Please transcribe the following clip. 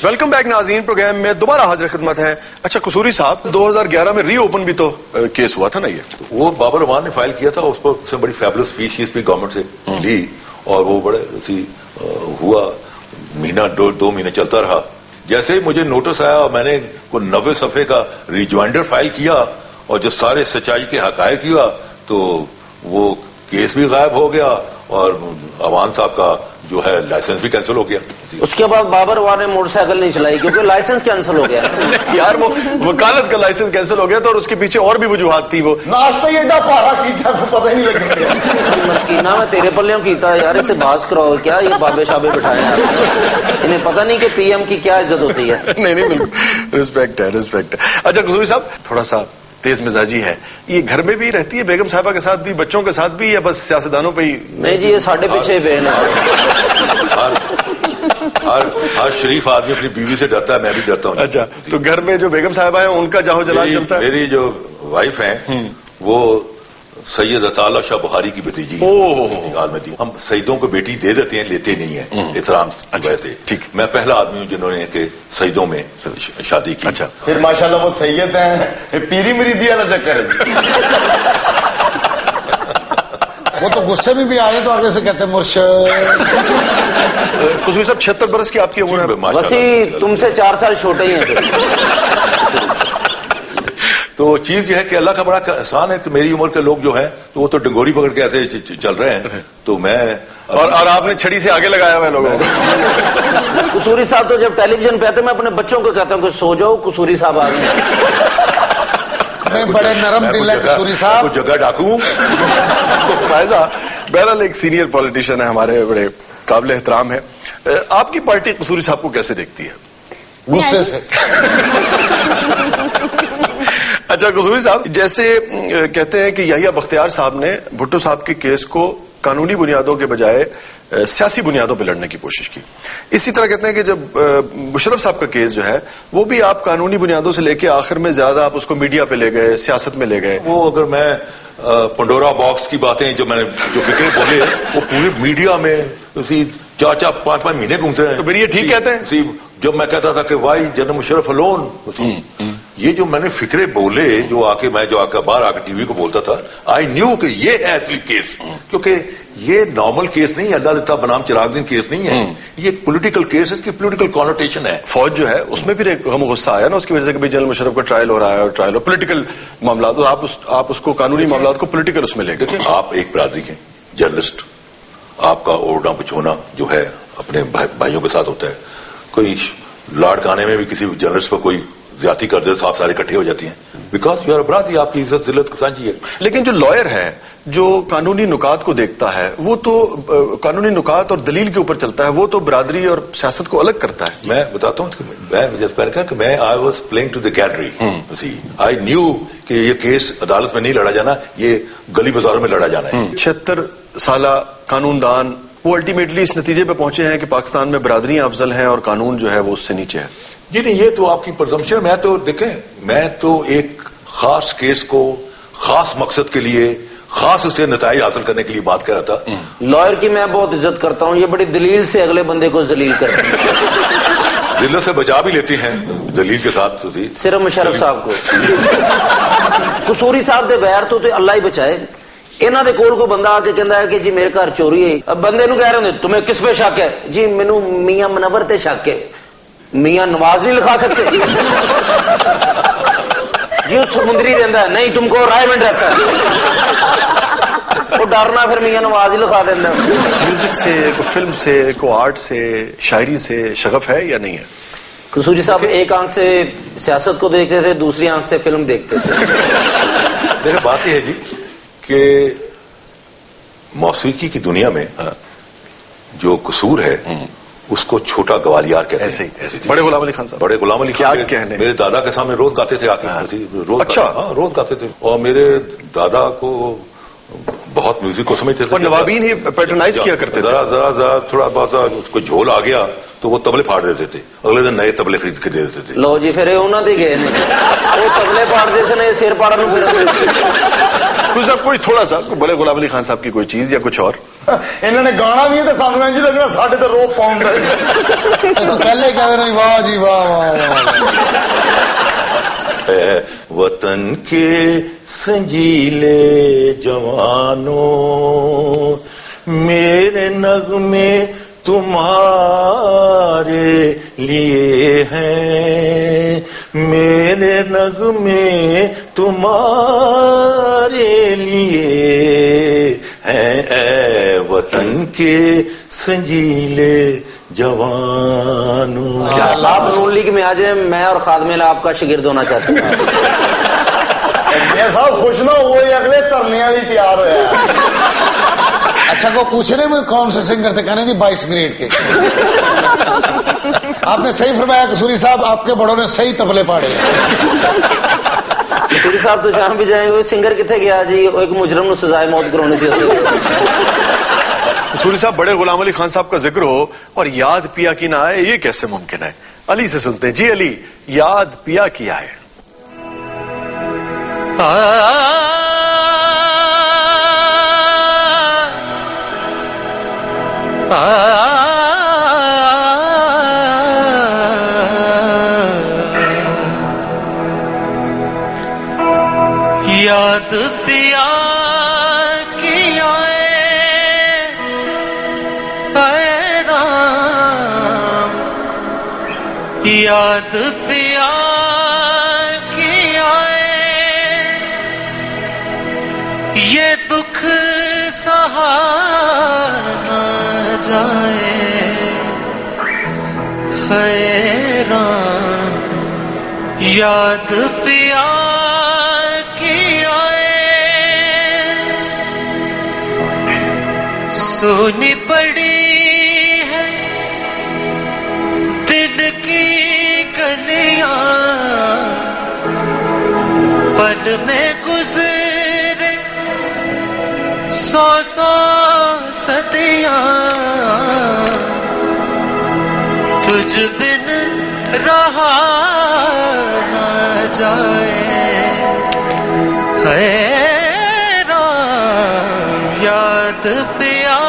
Welcome back ناظرین، programme میں دوبارہ حاضر خدمت ہے. اچھا قصوری صاحب، 2011 میں ری اوپن بھی تو کیس ہوا تھا نا؟ یہ وہ بابر رحمان نے فائل کیا تھا، اس پر اس نے بڑی فیبلس فی شیز بھی گورنمنٹ سے لی اور وہ بڑے ہوا مہینہ 2 مہینے چلتا رہا. جیسے ہی مجھے نوٹس آیا اور میں نے کوئی 90 صفحے کا ریجوائنڈر فائل کیا اور جو سارے سچائی کے حقائق کیا تو وہ کیس بھی غائب ہو گیا اور عوان صاحب کا جو ہے لائسنس بھی کینسل ہو گیا. اس کے بعد بابر وار نے موٹر سائیکل نہیں چلائی کیونکہ لائسنس کینسل ہو گیا. یار وہ وکالت کا لائسنس کینسل ہو گیا تھا اور اس کے پیچھے اور بھی وجوہات تھی. وہ ناشتہ ہی ایڈا پارا کیتا پتہ ہی نہیں لگا. مسکینہ میں تیرے پلیوں کیتا ہے یار، اسے باز کراؤ. کیا یہ بابے شابے بٹھائے ہیں انہیں پتہ نہیں کہ پی ایم کی کیا عزت ہوتی ہے. نہیں بالکل رسپیکٹ ہے، رسپیکٹ ہے. اچھا قصوری صاحب، تھوڑا سا تیز مزاجی ہے، یہ گھر میں بھی رہتی ہے بیگم صاحبہ کے ساتھ بھی، بچوں کے ساتھ بھی، یا بس سیاستدانوں پہ ہی؟ نہیں جی، یہ ساڑھے پیچھے بہن ہے. ہر شریف آدمی اپنی بیوی سے ڈرتا ہے، میں بھی ڈرتا ہوں. اچھا، تو گھر میں جو بیگم صاحبہ ہیں ان کا جاہو جلال چلتا ہے؟ میری جو وائف ہیں وہ سید عطا شاہ بخاری کی بھتیجی میں تھی. ہم سعیدوں کو بیٹی دے دیتے ہیں، لیتے نہیں ہیں احترام ویسے. میں پہلا آدمی ہوں جنہوں نے کہ سعیدوں میں شادی کی. اچھا، پھر ماشاءاللہ وہ سید ہیں، پیری مریدی والا چکر ہے. وہ تو غصے میں بھی آئے تو آگے سے کہتے ہیں مرشد. قصوری صاحب 76 برس کی آپ کی عمر ہے. وسیع تم سے 4 سال چھوٹے ہی ہیں. تو چیز یہ ہے کہ اللہ کا بڑا احسان ہے کہ میری عمر کے لوگ جو ہیں تو وہ تو ڈنگوری پکڑ کے ایسے چل رہے ہیں، تو میں اور آپ نے چھڑی سے آگے لگایا ہوا ہے لوگوں کو. قصوری صاحب تو جب ٹیلی ویژن پہ آتے میں اپنے بچوں کو کہتا ہوں کہ سو جاؤ، قصوری صاحب آ گئے. بڑے نرم دل ہے قصوری صاحب. جگہ ڈاکوں. فائزہ بہرحال ایک سینئر پولیٹیشین ہے ہمارے، بڑے قابل احترام ہے. آپ کی پارٹی قصوری صاحب کو کیسے دیکھتی ہے؟ غصے سے. اچھا قصوری صاحب، جیسے کہتے ہیں کہ یحییٰ بختیار صاحب نے بھٹو صاحب کے کیس کو قانونی بنیادوں کے بجائے سیاسی بنیادوں پہ لڑنے کی کوشش کی، اسی طرح کہتے ہیں کہ جب مشرف صاحب کا کیس جو ہے وہ بھی آپ قانونی بنیادوں سے لے کے آخر میں زیادہ آپ اس کو میڈیا پہ لے گئے، سیاست میں لے گئے. وہ اگر میں پنڈورا باکس کی باتیں جو میں نے جو فکریں بولے وہ پوری میڈیا میں 4-5 مہینے گھومتے ہیں. تو پھر یہ ٹھیک کہتے ہیں؟ جب میں کہتا تھا کہ وائی جنرل مشرف الون، یہ جو میں نے فکرے بولے جو میں باہر آ کے ٹی وی کو بولتا تھا، آئی نیو کہ یہ ہے اصلی کیس، کیونکہ یہ نارمل کیس نہیں ہے، اللہ دیتا بنام چراغ دین کیس نہیں ہے، یہ ایک پولیٹیکل کیس ہے، اس کی پولیٹیکل کانوٹیشن ہے. فوج جو ہے اس میں پھر ایک غم و غصہ آیا نا اس کی وجہ سے کہ جنرل مشرف کا ٹرائل ہو رہا ہے، اور ٹرائل اور پولیٹیکل معاملات، آپ اس کو قانونی معاملات کو پولیٹیکل اس میں لے گئے. آپ ایک برادری ہیں، جرنلسٹ، آپ کا اوڑنا بچھونا جو ہے اپنے بھائیوں کے ساتھ ہوتا ہے. کوئی لاڑ کانے میں بھی کسی جرنلسٹ پر کوئی زیادتی کر دے تو آپ سارے اکٹھے ہو جاتی ہیں، بیکاز یو آر برادری، آپ کی عزت ذلت سانجی ہے. لیکن جو لائر ہے جو قانونی نکات کو دیکھتا ہے وہ تو قانونی نکات اور دلیل کے اوپر چلتا ہے، وہ تو برادری اور سیاست کو الگ کرتا ہے. میں بتاتا ہوں کہ میں I was playing to the gallery. I knew کہ یہ کیس عدالت میں نہیں لڑا جانا، یہ گلی بازاروں میں لڑا جانا ہے. 76 سالہ قانون دان وہ الٹیمیٹلی اس نتیجے پہ پہنچے ہیں کہ پاکستان میں برادریاں افضل ہیں اور قانون جو ہے وہ اس سے نیچے ہے. جی نہیں، یہ تو آپ کی پرزمپشن. میں تو دیکھیں، میں تو ایک خاص کیس کو خاص مقصد کے لیے خاص اسے نتائج حاصل کرنے کے لیے بات کر رہا تھا. لائر کی میں بہت عزت کرتا ہوں، یہ بڑی دلیل سے اگلے بندے کو ذلیل کرتے ہیں. ذلت سے بچا بھی لیتی ہیں دلیل کے ساتھ. صرف مشرف صاحب کو. قصوری صاحب دے بغیر تو اللہ ہی بچائے. انہوں دے کول کو بندہ آ کے کہندا ہے کہ جی میرے گھر چوری ہے، اب بندے نو کہہ رہے ہوں تمہیں کس پہ شک ہے؟ جی مینوں میاں منور تے شک ہے. میاں نواز نہیں لکھا سکتے؟ جی اس سمندری رہندا ہے، نہیں تم کو رائے میں رہتا ہے. وہ ڈرنا پھر میاں نواز ہی لکھا دینا. میوزک سے، کوئی فلم سے، کوئی آرٹ سے، شاعری سے شغف ہے یا نہیں ہے؟ قصوری صاحب ایک آنکھ سے سیاست کو دیکھتے تھے، دوسری آنکھ سے فلم دیکھتے تھے. میرے بات یہ ہے جی کہ موسیقی کی دنیا میں جو قصور ہے اس کو چھوٹا گوالیار کہتے ہیں. ایسے بڑے غلام علی خان صاحب، بڑے غلام علی کیا خان کہنے، میرے دادا کے سامنے روز گاتے تھے آ کے. روز روز گاتے تھے، اور میرے دادا کو بہت میوزک کو سمجھتے تھے. نوابین ہی پیٹرنائز کیا کرتے تھے. ذرا تھوڑا بہت اس کو جھول آ گیا تو وہ تبلے پھاڑ دیتے تھے، اگلے دن نئے تبلے خرید کے دے دیتے تھے. لو جی پھر انہوں نے گئے وہ تبلے پھاڑ دے سے سر پاڑا. کچھ صاحب کوئی تھوڑا سا بڑے غلام علی خان صاحب کی کوئی چیز یا کچھ اور انہوں نے گانا بھی ہے تو سانو انج لگنا ساڈے تے رو پاؤں تو پہلے کہہ رہے واہ جی واہ واہ واہ اے وطن کے سنجیلے جوانوں میرے نغمے تمہارے لیے ہیں میرے نغمے تمہارے لیے ہیں اے وطن کے سنجیلے جوانوں. آپ نون لیگ میں آ جائیں میں اور خادم آپ کا شاگرد ہونا چاہتے ہیں. یہ صاحب خوش نہ ہوئے اگلے کرنے والی تیار ہوا. اچھا کو پوچھ رہے میں کون سے سنگر تھے کہنے جی 22 گریڈ کے. آپ نے صحیح فرمایا قصوری صاحب آپ کے بڑوں نے صحیح تبلے پاڑے. قصوری صاحب تو جہاں بھی جائیں وہ سنگر کتنے گیا جی وہ ایک مجرم نو سزائے موت کرانے سے. قصوری صاحب بڑے غلام علی خان صاحب کا ذکر ہو اور یاد پیا کی نہ آئے یہ کیسے ممکن ہے؟ علی سے سنتے ہیں. جی علی یاد پیا کی آئے. یاد پیا کی آئے اے رام یاد پیا کی آئے یہ دکھ سہا نہ جائے اے رام یاد پیا سونی پڑی ہے دل کی گلیاں پل میں گزرے 100 صدیاں تجھ بن رہا نہ جائے ہے رام یاد پیا